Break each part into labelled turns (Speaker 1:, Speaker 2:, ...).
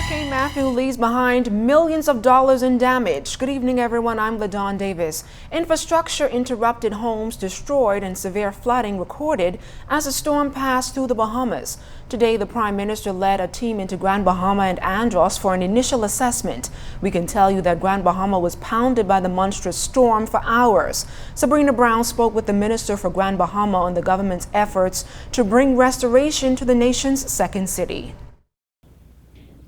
Speaker 1: Hurricane Matthew leaves behind millions of dollars in damage. Good evening, everyone. I'm LaDawn Davis. Infrastructure interrupted, homes destroyed, and severe flooding recorded as the storm passed through the Bahamas. Today, the Prime Minister led a team into Grand Bahama and Andros for an initial assessment. We can tell you that Grand Bahama was pounded by the monstrous storm for hours. Sabrina Brown spoke with the Minister for Grand Bahama on the government's efforts to bring restoration to the nation's second city.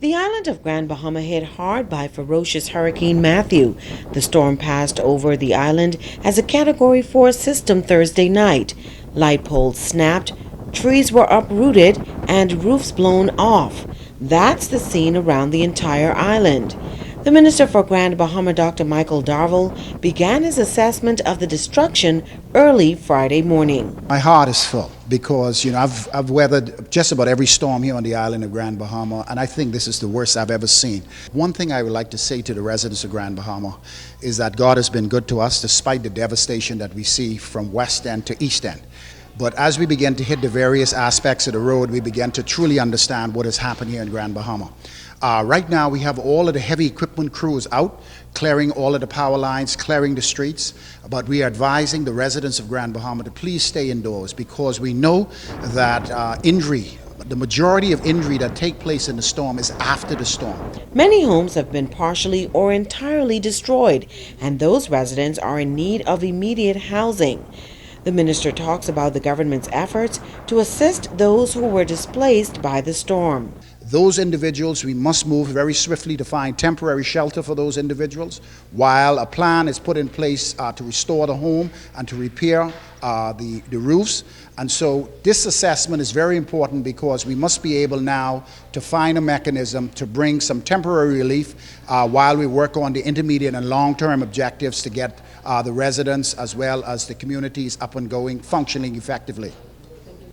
Speaker 2: The island of Grand Bahama hit hard by ferocious Hurricane Matthew. The storm passed over the island as a Category 4 system Thursday night. Light poles snapped, trees were uprooted, and roofs blown off. That's the scene around the entire island. The Minister for Grand Bahama, Dr. Michael Darville, began his assessment of the destruction early Friday morning.
Speaker 3: My heart is full because, I've weathered just about every storm here on the island of Grand Bahama, and I think this is the worst I've ever seen. One thing I would like to say to the residents of Grand Bahama is that God has been good to us despite the devastation that we see from west end to east end. But as we begin to hit the various aspects of the road, we begin to truly understand what has happened here in Grand Bahama. Right now, we have all of the heavy equipment crews out, clearing all of the power lines, clearing the streets, but we are advising the residents of Grand Bahama to please stay indoors because we know that the majority of injury that take place in the storm is after the storm.
Speaker 2: Many homes have been partially or entirely destroyed, and those residents are in need of immediate housing. The minister talks about the government's efforts to assist those who were displaced by the storm.
Speaker 3: Those individuals, we must move very swiftly to find temporary shelter for those individuals while a plan is put in place to restore the home and to repair the roofs. And so this assessment is very important because we must be able now to find a mechanism to bring some temporary relief while we work on the intermediate and long-term objectives to get the residents as well as the communities up and going, functioning effectively.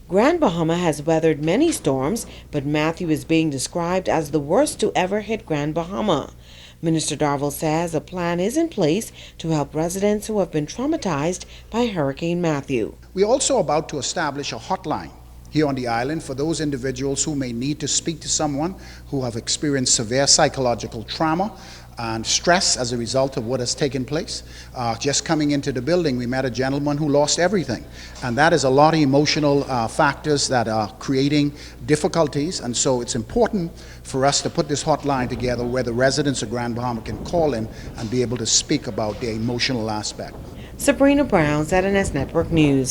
Speaker 2: Grand Bahama has weathered many storms, but Matthew is being described as the worst to ever hit Grand Bahama. Minister Darville says a plan is in place to help residents who have been traumatized by Hurricane Matthew.
Speaker 3: We're also about to establish a hotline here on the island for those individuals who may need to speak to someone who have experienced severe psychological trauma and stress as a result of what has taken place. Just coming into the building, we met a gentleman who lost everything, and that is a lot of emotional factors that are creating difficulties, and so it's important for us to put this hotline together where the residents of Grand Bahama can call in and be able to speak about their emotional aspect.
Speaker 2: Sabrina Brown, ZNS Network News.